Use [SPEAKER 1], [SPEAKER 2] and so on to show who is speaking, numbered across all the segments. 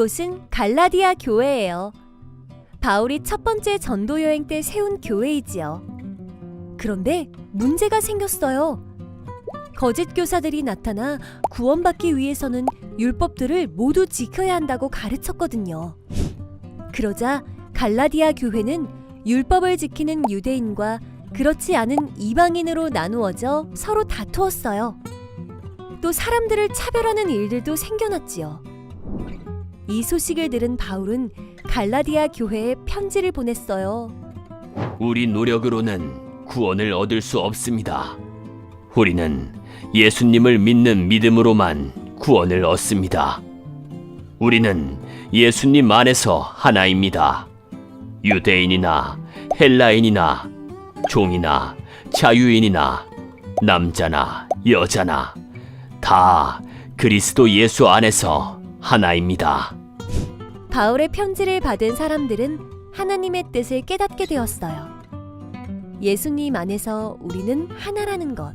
[SPEAKER 1] 이곳은 갈라디아 교회예요. 바울이 첫 번째 전도 여행 때 세운 교회이지요. 그런데 문제가 생겼어요. 거짓 교사들이 나타나 구원받기 위해서는 율법들을 모두 지켜야 한다고 가르쳤거든요. 그러자 갈라디아 교회는 율법을 지키는 유대인과 그렇지 않은 이방인으로 나누어져 서로 다투었어요. 또 사람들을 차별하는 일들도 생겨났지요. 이 소식을 들은 바울은 갈라디아 교회에 편지를 보냈어요.
[SPEAKER 2] 우리 노력으로는 구원을 얻을 수 없습니다. 우리는 예수님을 믿는 믿음으로만 구원을 얻습니다. 우리는 예수님 안에서 하나입니다. 유대인이나 헬라인이나 종이나 자유인이나 남자나 여자나 다 그리스도 예수 안에서 하나입니다.
[SPEAKER 1] 바울의 편지를 받은 사람들은 하나님의 뜻을 깨닫게 되었어요. 예수님 안에서 우리는 하나라는 것,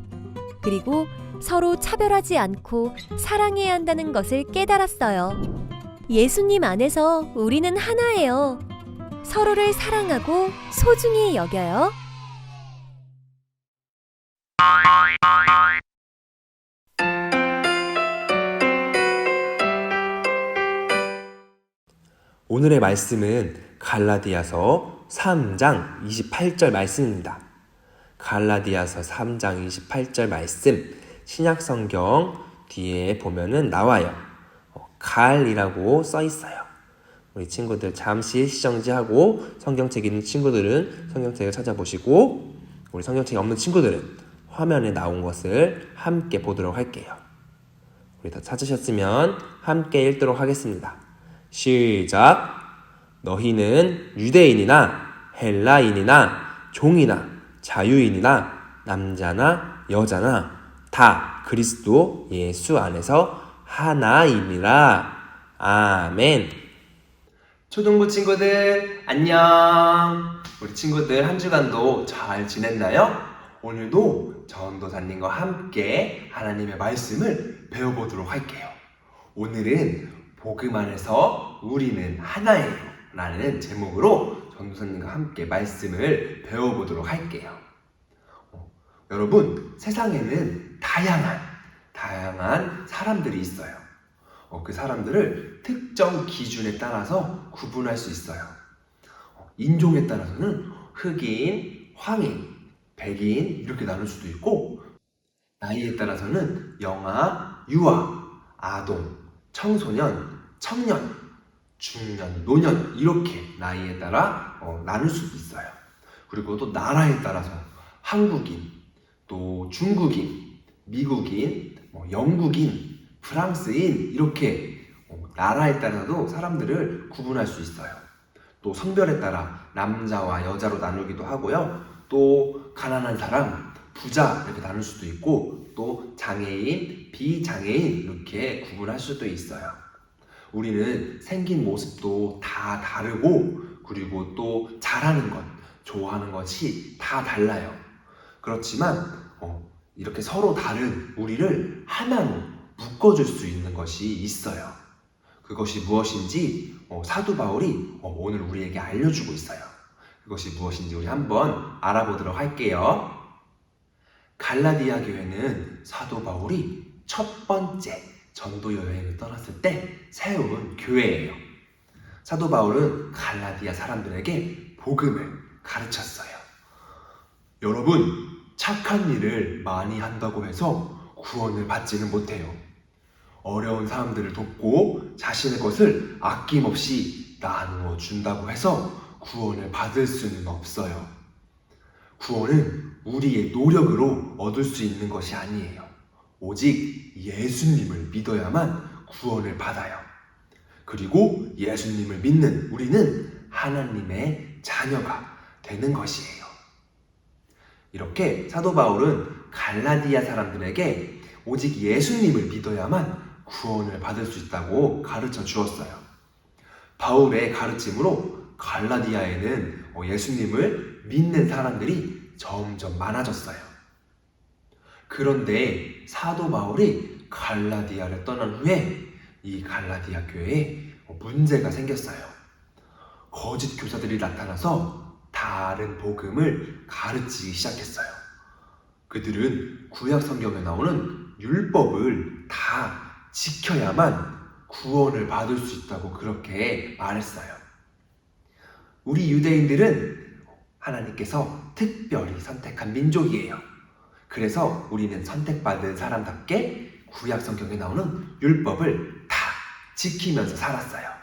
[SPEAKER 1] 그리고 서로 차별하지 않고 사랑해야 한다는 것을 깨달았어요. 예수님 안에서 우리는 하나예요. 서로를 사랑하고 소중히 여겨요.
[SPEAKER 3] 오늘의 말씀은 갈라디아서 3장 28절 말씀입니다. 갈라디아서 3장 28절 말씀, 신약성경 뒤에 보면은 나와요. 갈이라고 써 있어요. 우리 친구들 잠시 시정지하고 성경책 있는 친구들은 성경책을 찾아보시고, 우리 성경책이 없는 친구들은 화면에 나온 것을 함께 보도록 할게요. 우리 다 찾으셨으면 함께 읽도록 하겠습니다. 시작! 너희는 유대인이나 헬라인이나 종이나 자유인이나 남자나 여자나 다 그리스도 예수 안에서 하나이니라. 아멘. 초등부 친구들 안녕. 우리 친구들 한 주간도 잘 지냈나요? 오늘도 전도사님과 함께 하나님의 말씀을 배워보도록 할게요. 오늘은 복음 안에서 우리는 하나예요 라는 제목으로 전도사님과 함께 말씀을 배워보도록 할게요. 여러분, 세상에는 다양한 사람들이 있어요. 그 사람들을 특정 기준에 따라서 구분할 수 있어요. 인종에 따라서는 흑인, 황인, 백인 이렇게 나눌 수도 있고, 나이에 따라서는 영아, 유아, 아동, 청소년, 청년, 중년, 노년 이렇게 나이에 따라 나눌 수도 있어요. 그리고 또 나라에 따라서 한국인, 또 중국인, 미국인, 영국인, 프랑스인 이렇게 나라에 따라서도 사람들을 구분할 수 있어요. 또 성별에 따라 남자와 여자로 나누기도 하고요. 또 가난한 사람, 부자 이렇게 나눌 수도 있고, 또 장애인, 비장애인 이렇게 구분할 수도 있어요. 우리는 생긴 모습도 다 다르고, 그리고 또 잘하는 것, 좋아하는 것이 다 달라요. 그렇지만 이렇게 서로 다른 우리를 하나로 묶어줄 수 있는 것이 있어요. 그것이 무엇인지 사도 바울이 오늘 우리에게 알려주고 있어요. 그것이 무엇인지 우리 한번 알아보도록 할게요. 갈라디아 교회는 사도 바울이 첫 번째 전도 여행을 떠났을 때 세운 교회예요. 사도 바울은 갈라디아 사람들에게 복음을 가르쳤어요. 여러분, 착한 일을 많이 한다고 해서 구원을 받지는 못해요. 어려운 사람들을 돕고 자신의 것을 아낌없이 나누어 준다고 해서 구원을 받을 수는 없어요. 구원은 우리의 노력으로 얻을 수 있는 것이 아니에요. 오직 예수님을 믿어야만 구원을 받아요. 그리고 예수님을 믿는 우리는 하나님의 자녀가 되는 것이에요. 이렇게 사도 바울은 갈라디아 사람들에게 오직 예수님을 믿어야만 구원을 받을 수 있다고 가르쳐 주었어요. 바울의 가르침으로 갈라디아에는 예수님을 믿는 사람들이 점점 많아졌어요. 그런데 사도 바울이 갈라디아를 떠난 후에 이 갈라디아 교회에 문제가 생겼어요. 거짓 교사들이 나타나서 다른 복음을 가르치기 시작했어요. 그들은 구약 성경에 나오는 율법을 다 지켜야만 구원을 받을 수 있다고 그렇게 말했어요. 우리 유대인들은 하나님께서 특별히 선택한 민족이에요. 그래서 우리는 선택받은 사람답게 구약 성경에 나오는 율법을 다 지키면서 살았어요.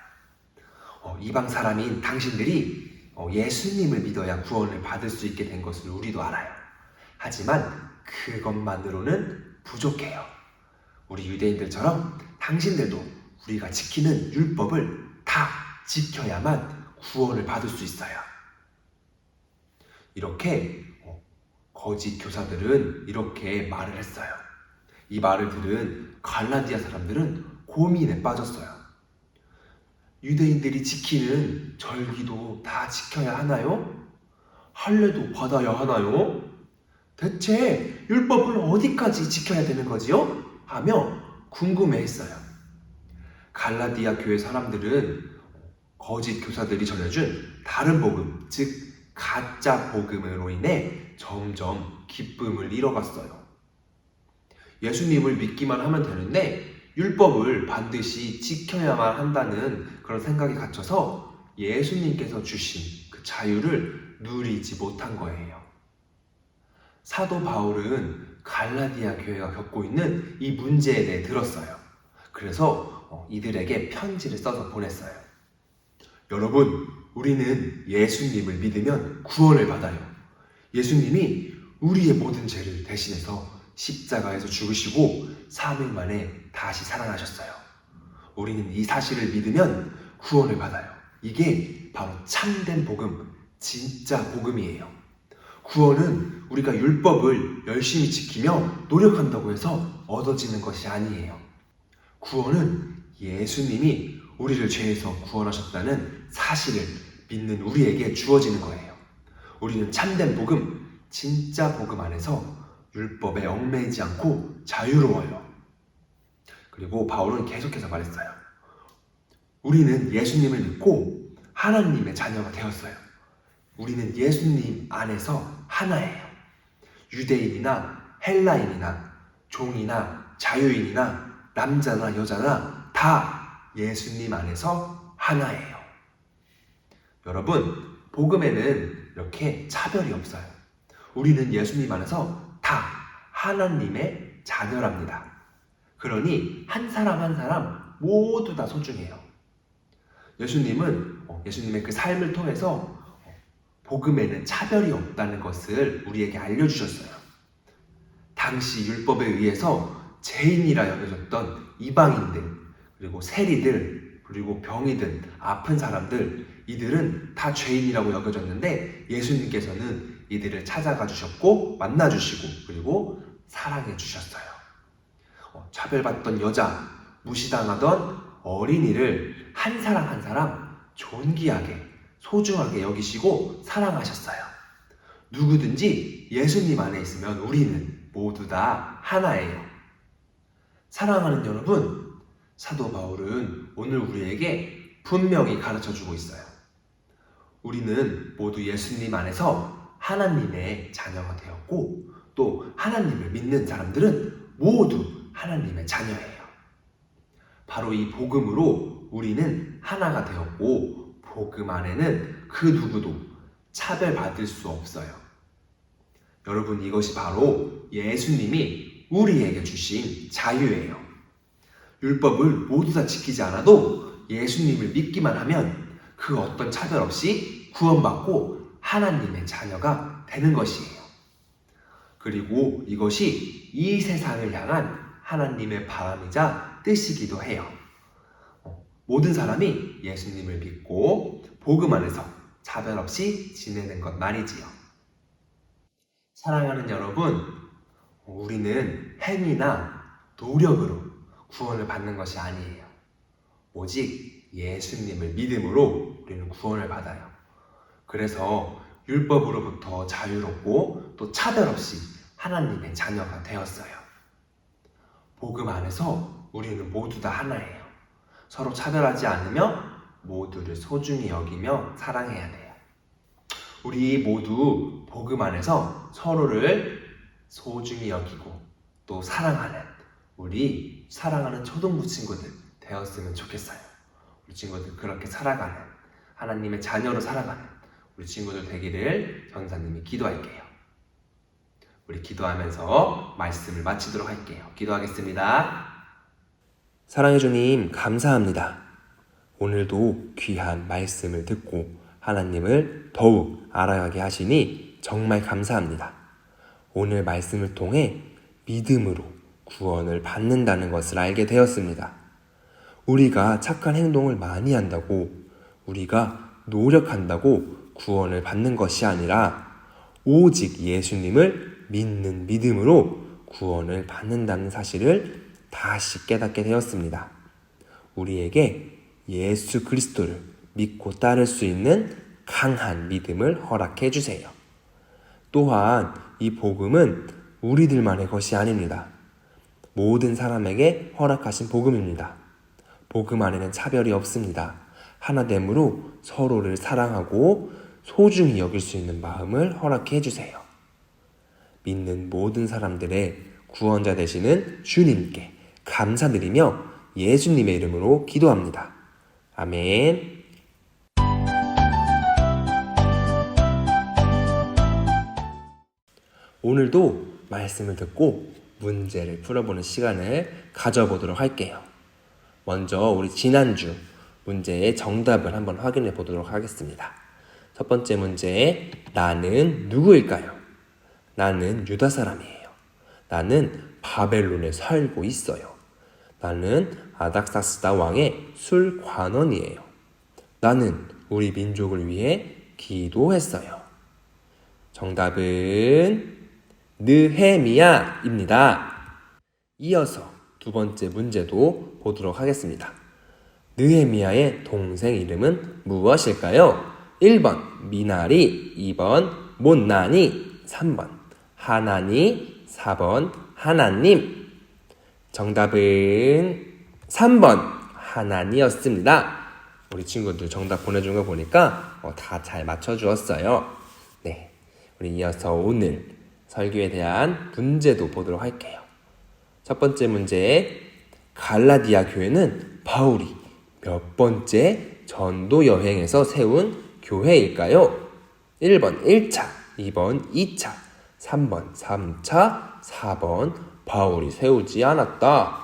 [SPEAKER 3] 이방 사람인 당신들이 예수님을 믿어야 구원을 받을 수 있게 된 것을 우리도 알아요. 하지만 그것만으로는 부족해요. 우리 유대인들처럼 당신들도 우리가 지키는 율법을 다 지켜야만 구원을 받을 수 있어요. 이렇게 거짓 교사들은 이렇게 말을 했어요. 이 말을 들은 갈라디아 사람들은 고민에 빠졌어요. 유대인들이 지키는 절기도 다 지켜야 하나요? 할례도 받아야 하나요? 대체 율법을 어디까지 지켜야 되는 거지요? 하며 궁금해했어요. 갈라디아 교회 사람들은 거짓 교사들이 전해준 다른 복음, 즉 가짜 복음으로 인해 점점 기쁨을 잃어갔어요. 예수님을 믿기만 하면 되는데 율법을 반드시 지켜야만 한다는 그런 생각이 갇혀서 예수님께서 주신 그 자유를 누리지 못한 거예요. 사도 바울은 갈라디아 교회가 겪고 있는 이 문제에 대해 들었어요. 그래서 이들에게 편지를 써서 보냈어요. 여러분, 우리는 예수님을 믿으면 구원을 받아요. 예수님이 우리의 모든 죄를 대신해서 십자가에서 죽으시고 3일 만에 다시 살아나셨어요. 우리는 이 사실을 믿으면 구원을 받아요. 이게 바로 참된 복음, 진짜 복음이에요. 구원은 우리가 율법을 열심히 지키며 노력한다고 해서 얻어지는 것이 아니에요. 구원은 예수님이 우리를 죄에서 구원하셨다는 사실을 믿는 우리에게 주어지는 거예요. 우리는 참된 복음, 진짜 복음 안에서 율법에 얽매이지 않고 자유로워요. 그리고 바울은 계속해서 말했어요. 우리는 예수님을 믿고 하나님의 자녀가 되었어요. 우리는 예수님 안에서 하나예요. 유대인이나 헬라인이나 종이나 자유인이나 남자나 여자나 다 예수님 안에서 하나예요. 여러분, 복음에는 이렇게 차별이 없어요. 우리는 예수님 안에서 다 하나님의 자녀랍니다. 그러니 한 사람 한 사람 모두 다 소중해요. 예수님의 그 삶을 통해서 복음에는 차별이 없다는 것을 우리에게 알려주셨어요. 당시 율법에 의해서 죄인이라 여겨졌던 이방인들, 그리고 세리들, 그리고 병이 든 아픈 사람들, 이들은 다 죄인이라고 여겨졌는데 예수님께서는 이들을 찾아가 주셨고 만나 주시고 그리고 사랑해 주셨어요. 차별받던 여자, 무시당하던 어린이를 한 사람 한 사람 존귀하게 소중하게 여기시고 사랑하셨어요. 누구든지 예수님 안에 있으면 우리는 모두 다 하나예요. 사랑하는 여러분, 사도 바울은 오늘 우리에게 분명히 가르쳐주고 있어요. 우리는 모두 예수님 안에서 하나님의 자녀가 되었고 또 하나님을 믿는 사람들은 모두 하나님의 자녀예요. 바로 이 복음으로 우리는 하나가 되었고 복음 안에는 그 누구도 차별받을 수 없어요. 여러분, 이것이 바로 예수님이 우리에게 주신 자유예요. 율법을 모두 다 지키지 않아도 예수님을 믿기만 하면 그 어떤 차별 없이 구원받고 하나님의 자녀가 되는 것이에요. 그리고 이것이 이 세상을 향한 하나님의 바람이자 뜻이기도 해요. 모든 사람이 예수님을 믿고 복음 안에서 차별 없이 지내는 것 말이지요. 사랑하는 여러분, 우리는 행위나 노력으로 구원을 받는 것이 아니에요. 오직 예수님을 믿음으로 우리는 구원을 받아요. 그래서 율법으로부터 자유롭고 또 차별 없이 하나님의 자녀가 되었어요. 복음 안에서 우리는 모두 다 하나예요. 서로 차별하지 않으며 모두를 소중히 여기며 사랑해야 돼요. 우리 모두 복음 안에서 서로를 소중히 여기고 또 사랑하는 우리 사랑하는 초등부 친구들 되었으면 좋겠어요. 우리 친구들 그렇게 살아가는 하나님의 자녀로 살아가는 우리 친구들 되기를 전사님이 기도할게요. 우리 기도하면서 말씀을 마치도록 할게요. 기도하겠습니다. 사랑해 주님 감사합니다. 오늘도 귀한 말씀을 듣고 하나님을 더욱 알아가게 하시니 정말 감사합니다. 오늘 말씀을 통해 믿음으로 구원을 받는다는 것을 알게 되었습니다. 우리가 착한 행동을 많이 한다고, 우리가 노력한다고 구원을 받는 것이 아니라 오직 예수님을 믿는 믿음으로 구원을 받는다는 사실을 다시 깨닫게 되었습니다. 우리에게 예수 그리스도를 믿고 따를 수 있는 강한 믿음을 허락해 주세요. 또한 이 복음은 우리들만의 것이 아닙니다. 모든 사람에게 허락하신 복음입니다. 복음 안에는 차별이 없습니다. 하나됨으로 서로를 사랑하고 소중히 여길 수 있는 마음을 허락해 주세요. 믿는 모든 사람들의 구원자 되시는 주님께 감사드리며 예수님의 이름으로 기도합니다. 아멘. 오늘도 말씀을 듣고 문제를 풀어보는 시간을 가져보도록 할게요. 먼저 우리 지난주 문제의 정답을 한번 확인해 보도록 하겠습니다. 첫 번째 문제, 나는 누구일까요? 나는 유다 사람이에요. 나는 바벨론에 살고 있어요. 나는 아닥사스다 왕의 술관원이에요. 나는 우리 민족을 위해 기도했어요. 정답은 느헤미야입니다. 이어서 두 번째 문제도 보도록 하겠습니다. 느헤미야의 동생 이름은 무엇일까요? 1번 미나리, 2번 못나니, 3번 하나니, 4번 하나님. 정답은 3번 하나니였습니다. 우리 친구들 정답 보내준 거 보니까 다 잘 맞춰주었어요. 네, 우리 이어서 오늘 설교에 대한 문제도 보도록 할게요. 첫 번째 문제, 갈라디아 교회는 바울이 몇 번째 전도 여행에서 세운 교회일까요? 1번 1차, 2번 2차, 3번 3차, 4번 바울이 세우지 않았다.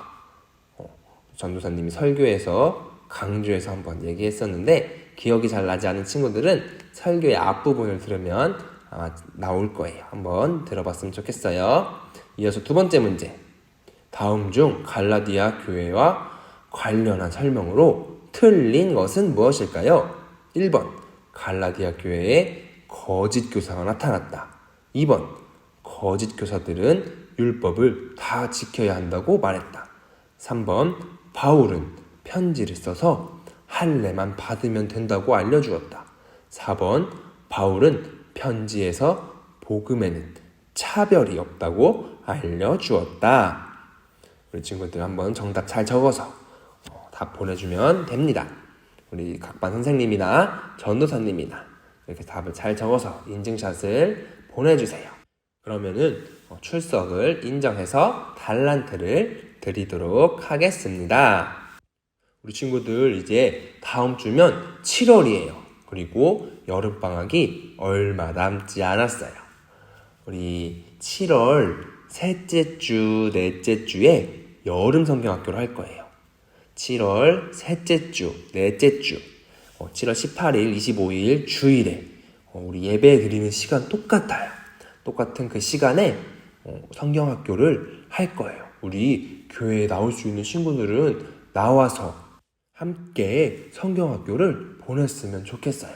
[SPEAKER 3] 전도사님이 설교에서 강조해서 한번 얘기했었는데 기억이 잘 나지 않은 친구들은 설교의 앞부분을 들으면 아마 나올 거예요. 한번 들어봤으면 좋겠어요. 이어서 두 번째 문제, 다음 중 갈라디아 교회와 관련한 설명으로 틀린 것은 무엇일까요? 1번 갈라디아 교회에 거짓 교사가 나타났다. 2번 거짓 교사들은 율법을 다 지켜야 한다고 말했다. 3번 바울은 편지를 써서 할례만 받으면 된다고 알려주었다. 4번 바울은 편지에서 복음에는 차별이 없다고 알려주었다. 우리 친구들 한번 정답 잘 적어서 답 보내주면 됩니다. 우리 각반 선생님이나 전도사님이나 이렇게 답을 잘 적어서 인증샷을 보내주세요. 그러면은 출석을 인정해서 달란트를 드리도록 하겠습니다. 우리 친구들 이제 다음 주면 7월이에요. 그리고 여름방학이 얼마 남지 않았어요. 우리 7월 셋째 주, 넷째 주에 여름 성경학교를 할 거예요. 7월 셋째 주, 넷째 주, 7월 18일, 25일 주일에 우리 예배 드리는 시간 똑같아요. 똑같은 그 시간에 성경학교를 할 거예요. 우리 교회에 나올 수 있는 친구들은 나와서 함께 성경학교를 보냈으면 좋겠어요.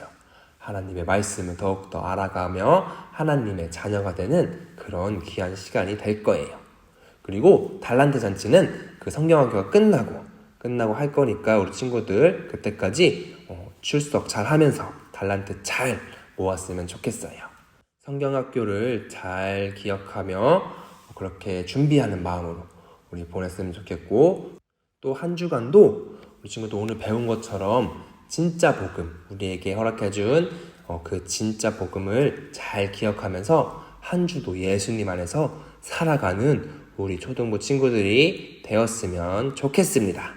[SPEAKER 3] 하나님의 말씀을 더욱더 알아가며 하나님의 자녀가 되는 그런 귀한 시간이 될 거예요. 그리고 달란트 잔치는 그 성경학교가 끝나고 할 거니까 우리 친구들 그때까지 출석 잘 하면서 달란트 잘 모았으면 좋겠어요. 성경학교를 잘 기억하며 그렇게 준비하는 마음으로 우리 보냈으면 좋겠고, 또 한 주간도
[SPEAKER 4] 우리 친구도 오늘 배운 것처럼 진짜 복음, 우리에게 허락해준 그 진짜 복음을 잘 기억하면서 한 주도 예수님 안에서 살아가는 우리 초등부 친구들이 되었으면 좋겠습니다.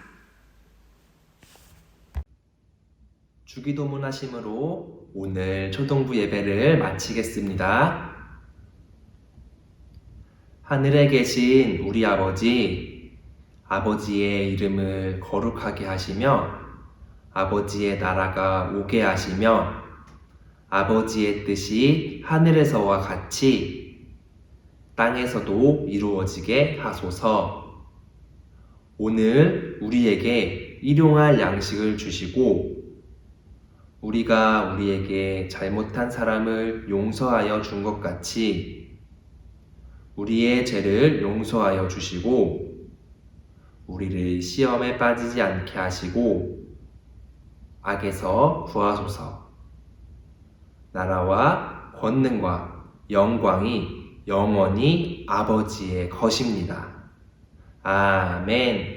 [SPEAKER 4] 주기도문 하심으로 오늘 초등부 예배를 마치겠습니다. 하늘에 계신 우리 아버지, 아버지의 이름을 거룩하게 하시며 아버지의 나라가 오게 하시며 아버지의 뜻이 하늘에서와 같이 땅에서도 이루어지게 하소서. 오늘 우리에게 일용할 양식을 주시고 우리가 우리에게 잘못한 사람을 용서하여 준 것 같이 우리의 죄를 용서하여 주시고 우리를 시험에 빠지지 않게 하시고 악에서 구하소서. 나라와 권능과 영광이 영원히 아버지의 것입니다. 아멘.